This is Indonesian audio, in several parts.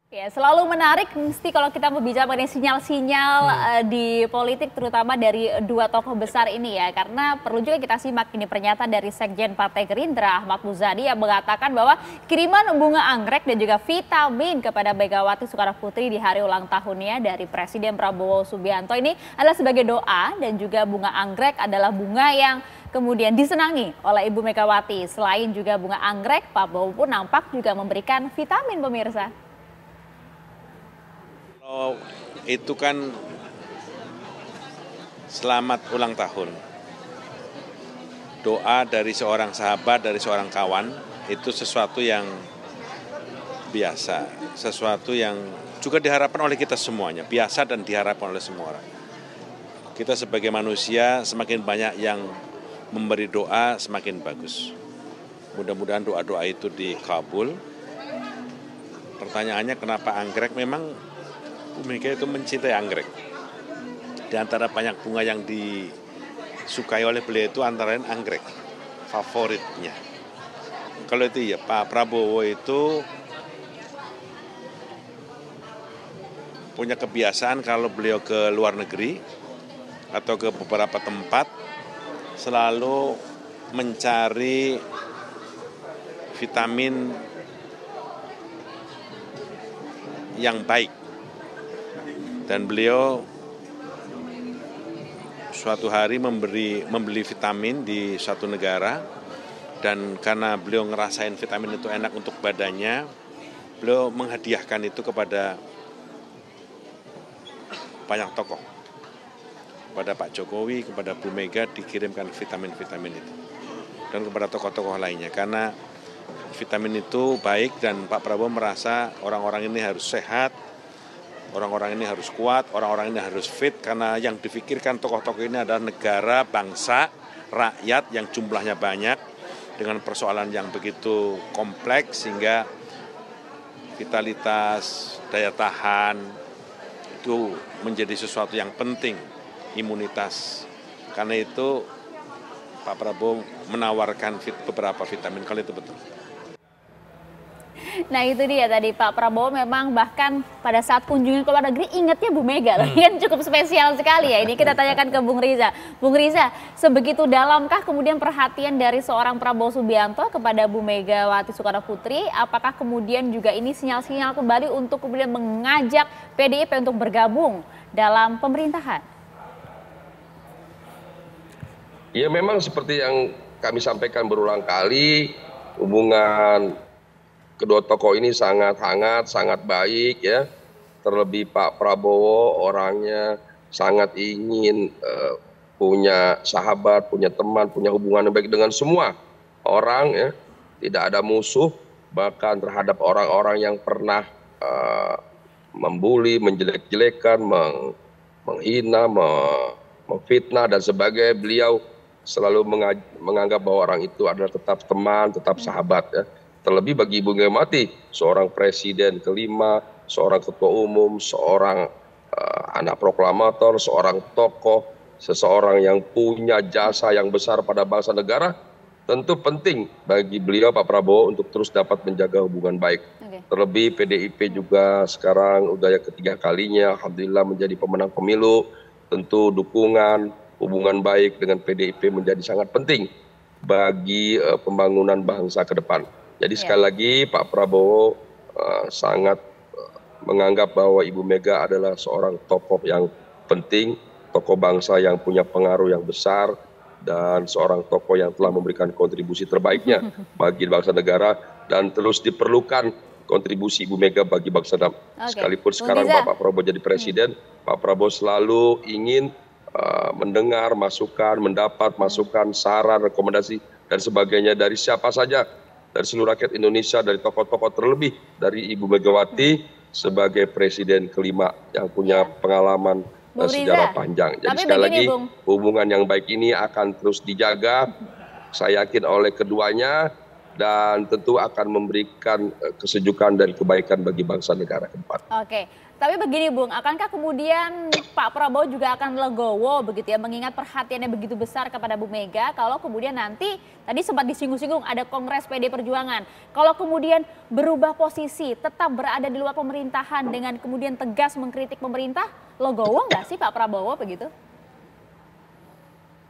Ya, selalu menarik mesti kalau kita berbicara mengenai sinyal-sinyal di politik terutama dari dua tokoh besar ini ya. Karena perlu juga kita simak ini pernyataan dari Sekjen Partai Gerindra Ahmad Muzani yang mengatakan bahwa kiriman bunga anggrek dan juga vitamin kepada Megawati Soekarnoputri di hari ulang tahunnya dari Presiden Prabowo Subianto ini adalah sebagai doa, dan juga bunga anggrek adalah bunga yang kemudian disenangi oleh Ibu Megawati. Selain juga bunga anggrek, Pak Prabowo pun nampak juga memberikan vitamin, pemirsa. Oh, itu kan selamat ulang tahun. Doa dari seorang sahabat, dari seorang kawan, itu sesuatu yang biasa. Sesuatu yang juga diharapkan oleh kita semuanya. Biasa dan diharapkan oleh semua orang. Kita sebagai manusia semakin banyak yang memberi doa semakin bagus. Mudah-mudahan doa-doa itu dikabul. Pertanyaannya kenapa anggrek? Memang Bu Mega itu mencintai anggrek. Di antara banyak bunga yang disukai oleh beliau itu antara lain anggrek, favoritnya. Kalau itu ya, Pak Prabowo itu punya kebiasaan kalau beliau ke luar negeri atau ke beberapa tempat selalu mencari vitamin yang baik. Dan beliau suatu hari membeli vitamin di suatu negara, dan karena beliau ngerasain vitamin itu enak untuk badannya, beliau menghadiahkan itu kepada banyak tokoh. Kepada Pak Jokowi, kepada Bu Mega dikirimkan vitamin-vitamin itu. Dan kepada tokoh-tokoh lainnya, karena vitamin itu baik dan Pak Prabowo merasa orang-orang ini harus sehat, orang-orang ini harus kuat, orang-orang ini harus fit, karena yang difikirkan tokoh-tokoh ini adalah negara, bangsa, rakyat yang jumlahnya banyak dengan persoalan yang begitu kompleks sehingga vitalitas, daya tahan itu menjadi sesuatu yang penting, imunitas. Karena itu Pak Prabowo menawarkan beberapa vitamin, kalau itu betul. Nah itu dia tadi, Pak Prabowo memang bahkan pada saat kunjungan ke luar negeri ingatnya Bu Mega. Kan cukup spesial sekali ya. Ini kita tanyakan ke Bung Riza. Bung Riza, sebegitu dalamkah kemudian perhatian dari seorang Prabowo Subianto kepada Bu Megawati Soekarnoputri? Apakah kemudian juga ini sinyal-sinyal kembali untuk kemudian mengajak PDIP untuk bergabung dalam pemerintahan? Ya memang seperti yang kami sampaikan berulang kali, hubungan kedua tokoh ini sangat hangat, sangat baik ya. Terlebih Pak Prabowo orangnya sangat ingin punya sahabat, punya teman, punya hubungan yang baik dengan semua orang ya. Tidak ada musuh, bahkan terhadap orang-orang yang pernah membuli, menjelek-jelekan, menghina, memfitnah dan sebagainya. Beliau selalu menganggap bahwa orang itu adalah tetap teman, tetap sahabat ya. Terlebih bagi Ibu Megawati, seorang presiden kelima, seorang ketua umum, seorang anak proklamator, seorang tokoh, seseorang yang punya jasa yang besar pada bangsa negara, tentu penting bagi beliau Pak Prabowo untuk terus dapat menjaga hubungan baik. Terlebih PDIP juga sekarang udah yang ketiga kalinya, alhamdulillah menjadi pemenang pemilu. Tentu dukungan, hubungan baik dengan PDIP menjadi sangat penting bagi pembangunan bangsa ke depan. Jadi sekali lagi Pak Prabowo sangat menganggap bahwa Ibu Mega adalah seorang tokoh yang penting, tokoh bangsa yang punya pengaruh yang besar, dan seorang tokoh yang telah memberikan kontribusi terbaiknya bagi bangsa negara, dan terus diperlukan kontribusi Ibu Mega bagi bangsa. Sekalipun sekarang Pak Prabowo jadi presiden, Pak Prabowo selalu ingin mendengar masukan, mendapat masukan, saran, rekomendasi, dan sebagainya dari siapa saja, dari seluruh rakyat Indonesia, GPS tokoh-tokoh, terlebih dari Ibu Megawati sebagai presiden kelima yang punya pengalaman sejarah panjang. Jadi sekali lagi hubungan yang baik ini akan terus dijaga, saya yakin oleh keduanya, dan tentu akan memberikan kesejukan dan kebaikan bagi bangsa negara ke depan. Oke. Tapi begini Bung, akankah kemudian Pak Prabowo juga akan legowo begitu ya, mengingat perhatiannya begitu besar kepada Bu Mega, kalau kemudian nanti, tadi sempat disinggung-singgung ada Kongres PD Perjuangan, kalau kemudian berubah posisi, tetap berada di luar pemerintahan dengan kemudian tegas mengkritik pemerintah, legowo nggak sih Pak Prabowo begitu?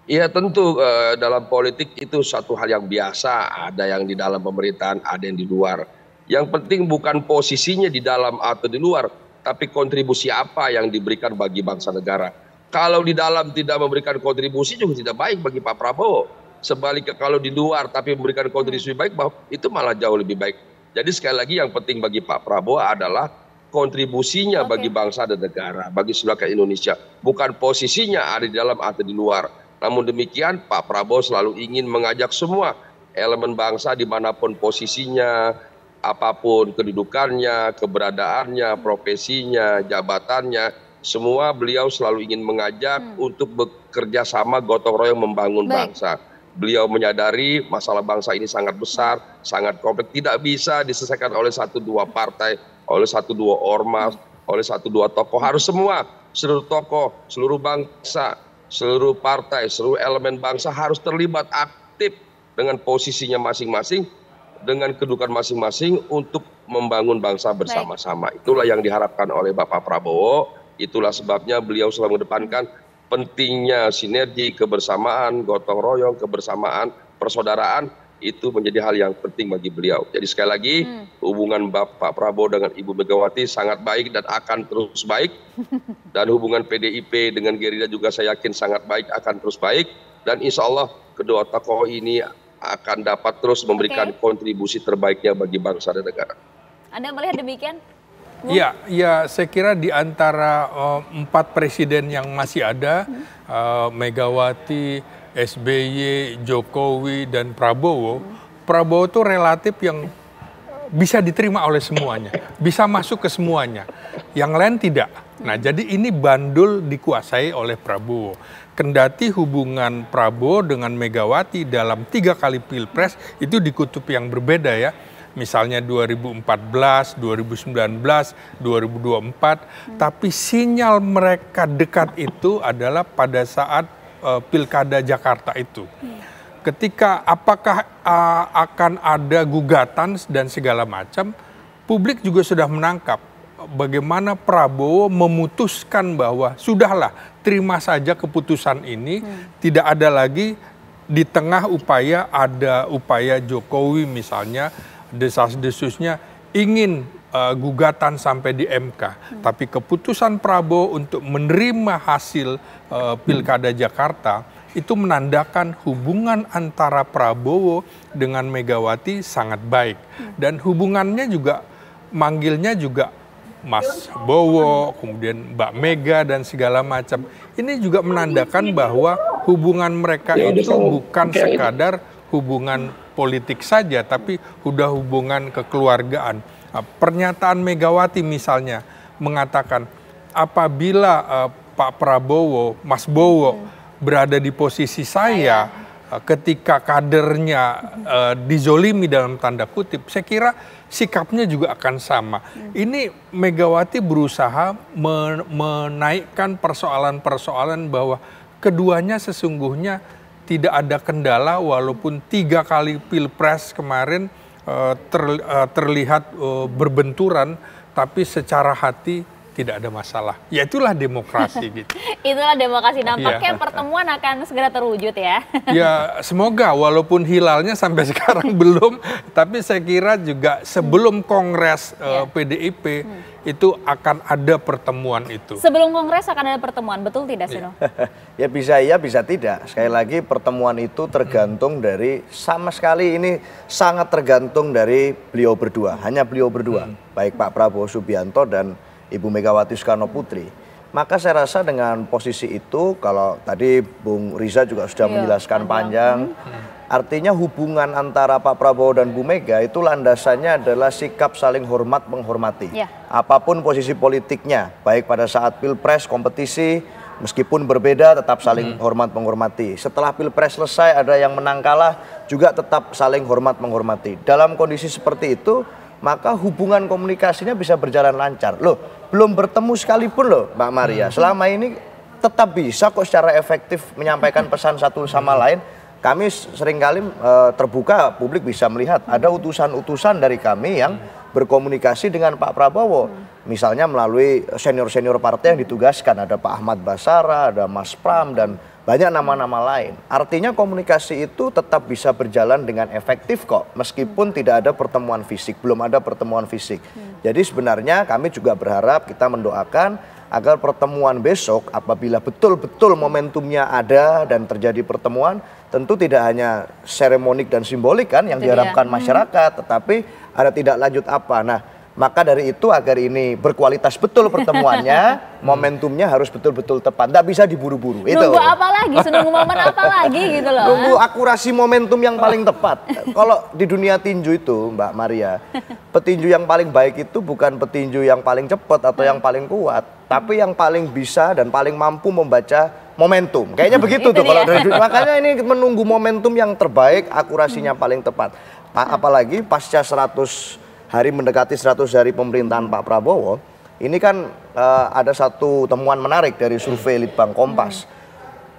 Ya tentu dalam politik itu satu hal yang biasa, ada yang di dalam pemerintahan, ada yang di luar. Yang penting bukan posisinya di dalam atau di luar, tapi kontribusi apa yang diberikan bagi bangsa negara. Kalau di dalam tidak memberikan kontribusi juga tidak baik bagi Pak Prabowo. Sebaliknya kalau di luar tapi memberikan kontribusi baik, itu malah jauh lebih baik. Jadi sekali lagi yang penting bagi Pak Prabowo adalah kontribusinya bagi bangsa dan negara, bagi seluruh rakyat Indonesia. Bukan posisinya ada di dalam atau di luar. Namun demikian Pak Prabowo selalu ingin mengajak semua elemen bangsa dimanapun posisinya, apapun kedudukannya, keberadaannya, profesinya, jabatannya, semua beliau selalu ingin mengajak untuk bekerja sama gotong royong membangun bangsa. Beliau menyadari masalah bangsa ini sangat besar, sangat kompleks, tidak bisa diselesaikan oleh 1-2 partai, oleh 1-2 ormas, oleh 1-2 tokoh. Harus semua, seluruh tokoh, seluruh bangsa, seluruh partai, seluruh elemen bangsa harus terlibat aktif dengan posisinya masing-masing, dengan kedudukan masing-masing untuk membangun bangsa bersama-sama. Itulah yang diharapkan oleh Bapak Prabowo. Itulah sebabnya beliau selalu mengedepankan pentingnya sinergi, kebersamaan, gotong royong, kebersamaan, persaudaraan. Itu menjadi hal yang penting bagi beliau. Jadi sekali lagi hubungan Bapak Prabowo dengan Ibu Megawati sangat baik dan akan terus baik. Dan hubungan PDIP dengan Gerindra juga saya yakin sangat baik, akan terus baik. Dan insya Allah kedua tokoh ini akan dapat terus memberikan kontribusi terbaiknya bagi bangsa dan negara. Anda melihat demikian? Ya, saya kira di antara 4 presiden yang masih ada, Megawati, SBY, Jokowi, dan Prabowo, Prabowo itu relatif yang bisa diterima oleh semuanya, bisa masuk ke semuanya, yang lain tidak. Nah, jadi ini bandul dikuasai oleh Prabowo. Kendati hubungan Prabowo dengan Megawati dalam 3 kali pilpres itu di kutub yang berbeda ya. Misalnya 2014, 2019, 2024. Tapi sinyal mereka dekat itu adalah pada saat Pilkada Jakarta itu. Ketika apakah akan ada gugatan dan segala macam, publik juga sudah menangkap bagaimana Prabowo memutuskan bahwa sudahlah, terima saja keputusan ini, tidak ada lagi di tengah ada upaya Jokowi misalnya, desas-desusnya ingin gugatan sampai di MK. Tapi keputusan Prabowo untuk menerima hasil Pilkada Jakarta itu menandakan hubungan antara Prabowo dengan Megawati sangat baik. Dan hubungannya juga, manggilnya juga Mas Bowo, kemudian Mbak Mega dan segala macam. Ini juga menandakan bahwa hubungan mereka itu bukan sekadar hubungan politik saja, tapi udah hubungan kekeluargaan. Pernyataan Megawati misalnya mengatakan apabila Pak Prabowo, Mas Bowo berada di posisi saya ketika kadernya dizolimi dalam tanda kutip, saya kira sikapnya juga akan sama. Ini Megawati berusaha menaikkan persoalan-persoalan bahwa keduanya sesungguhnya tidak ada kendala, walaupun 3 kali pilpres kemarin terlihat berbenturan, tapi secara hati tidak ada masalah. Ya itulah demokrasi gitu. Itulah demokrasi, nampaknya pertemuan akan segera terwujud ya. Ya semoga, walaupun hilalnya sampai sekarang belum, tapi saya kira juga sebelum Kongres PDIP itu akan ada pertemuan itu. Sebelum Kongres akan ada pertemuan, betul tidak Sino? Ya bisa iya, bisa tidak. Sekali lagi pertemuan itu tergantung dari, sama sekali ini sangat tergantung dari beliau berdua, hanya beliau berdua, baik Pak Prabowo Subianto dan Ibu Megawati Soekarno Putri. Maka saya rasa dengan posisi itu, kalau tadi Bung Riza juga sudah menjelaskan panjang, artinya hubungan antara Pak Prabowo dan Bu Mega itu landasannya adalah sikap saling hormat menghormati. Apapun posisi politiknya, baik pada saat pilpres, kompetisi, meskipun berbeda tetap saling hormat menghormati. Setelah pilpres selesai ada yang menang kalah juga tetap saling hormat menghormati. Dalam kondisi seperti itu, maka hubungan komunikasinya bisa berjalan lancar. Loh, belum bertemu sekalipun loh Mbak Maria, selama ini tetap bisa kok secara efektif menyampaikan pesan satu sama lain. Kami seringkali terbuka, publik bisa melihat ada utusan-utusan dari kami yang berkomunikasi dengan Pak Prabowo. Misalnya melalui senior-senior partai yang ditugaskan, ada Pak Ahmad Basara, ada Mas Pram, dan banyak nama-nama lain. Artinya komunikasi itu tetap bisa berjalan dengan efektif kok, meskipun tidak ada pertemuan fisik, belum ada pertemuan fisik. Jadi sebenarnya kami juga berharap, kita mendoakan agar pertemuan besok apabila betul-betul momentumnya ada dan terjadi pertemuan, tentu tidak hanya seremonik dan simbolik kan yang diharapkan masyarakat, tetapi ada tidak lanjut apa. Nah, maka dari itu agar ini berkualitas betul pertemuannya, momentumnya harus betul-betul tepat. Nggak bisa diburu-buru. Nunggu apa lagi? Nunggu momen apa lagi gitu loh. Nunggu akurasi momentum yang paling tepat. Kalau di dunia tinju itu Mbak Maria, petinju yang paling baik itu bukan petinju yang paling cepat atau yang paling kuat, tapi yang paling bisa dan paling mampu membaca momentum. Kayaknya begitu tuh kalau dari dunia. Makanya ini menunggu momentum yang terbaik, akurasinya paling tepat. Apalagi pasca 100 hari mendekati 100 hari pemerintahan Pak Prabowo, ini kan ada satu temuan menarik dari survei Litbang Kompas.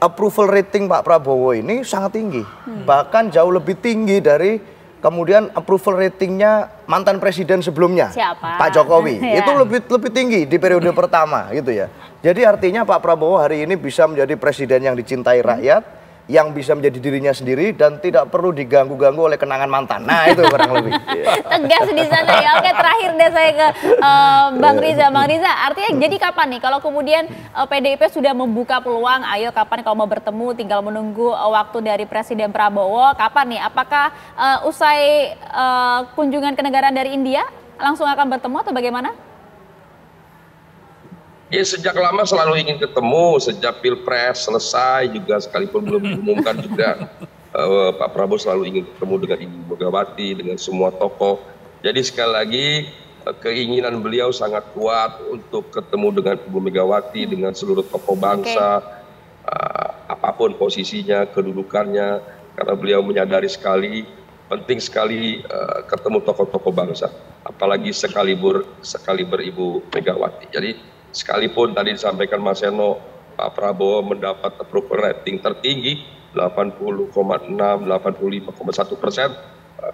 Approval rating Pak Prabowo ini sangat tinggi, bahkan jauh lebih tinggi dari kemudian approval ratingnya mantan presiden sebelumnya. Siapa? Pak Jokowi. Itu lebih tinggi di periode pertama gitu ya. Jadi artinya Pak Prabowo hari ini bisa menjadi presiden yang dicintai rakyat, yang bisa menjadi dirinya sendiri dan tidak perlu diganggu-ganggu oleh kenangan mantan. Nah, itu kurang lebih. Tegas di sana ya. Oke, terakhir deh saya ke Bang Riza. Bang Riza, artinya jadi kapan nih kalau kemudian PDIP sudah membuka peluang, ayo kapan kalau mau bertemu, tinggal menunggu waktu dari Presiden Prabowo, kapan nih? Apakah usai kunjungan kenegaraan dari India langsung akan bertemu atau bagaimana? Ya sejak lama selalu ingin ketemu, sejak Pilpres selesai juga sekalipun belum diumumkan juga Pak Prabowo selalu ingin ketemu dengan Ibu Megawati, dengan semua tokoh. Jadi sekali lagi keinginan beliau sangat kuat untuk ketemu dengan Ibu Megawati, dengan seluruh tokoh bangsa, apapun posisinya, kedudukannya, karena beliau menyadari sekali, penting sekali ketemu tokoh-tokoh bangsa, apalagi sekaliber Ibu Megawati. Jadi sekalipun tadi disampaikan Mas Seno, Pak Prabowo mendapat approval rating tertinggi 80,6, 85,1%,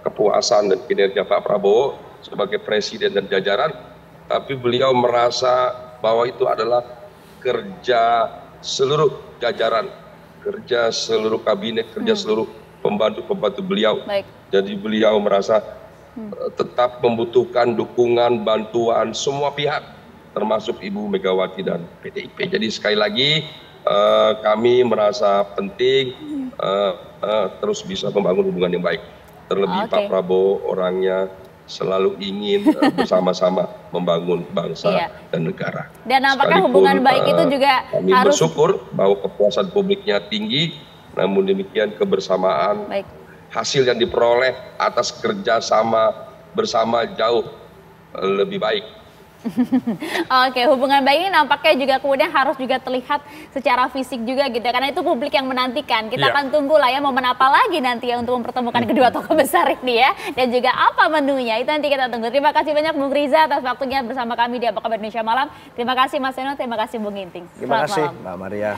kepuasan dan kinerja Pak Prabowo sebagai presiden dan jajaran, tapi beliau merasa bahwa itu adalah kerja seluruh jajaran, kerja seluruh kabinet, kerja seluruh pembantu-pembantu beliau. Jadi beliau merasa tetap membutuhkan dukungan, bantuan semua pihak, termasuk Ibu Megawati dan PDIP. Jadi sekali lagi kami merasa penting terus bisa membangun hubungan yang baik. Terlebih Pak Prabowo orangnya selalu ingin bersama-sama membangun bangsa dan negara. Dan apakah hubungan baik itu juga kami harus bersyukur bahwa kepuasan publiknya tinggi, namun demikian kebersamaan hasil yang diperoleh atas kerjasama bersama jauh lebih baik. Oke, hubungan baik ini nampaknya juga kemudian harus juga terlihat secara fisik juga gitu ya, karena itu publik yang menantikan. Kita akan tunggu lah ya momen apa lagi nanti ya untuk mempertemukan kedua tokoh besar ini ya, dan juga apa menunya itu nanti kita tunggu. Terima kasih banyak Bung Riza atas waktunya bersama kami di Apa Kabar Indonesia Malam. Terima kasih Mas Seno, terima kasih Bung Ginting. Terima kasih Mbak Maria.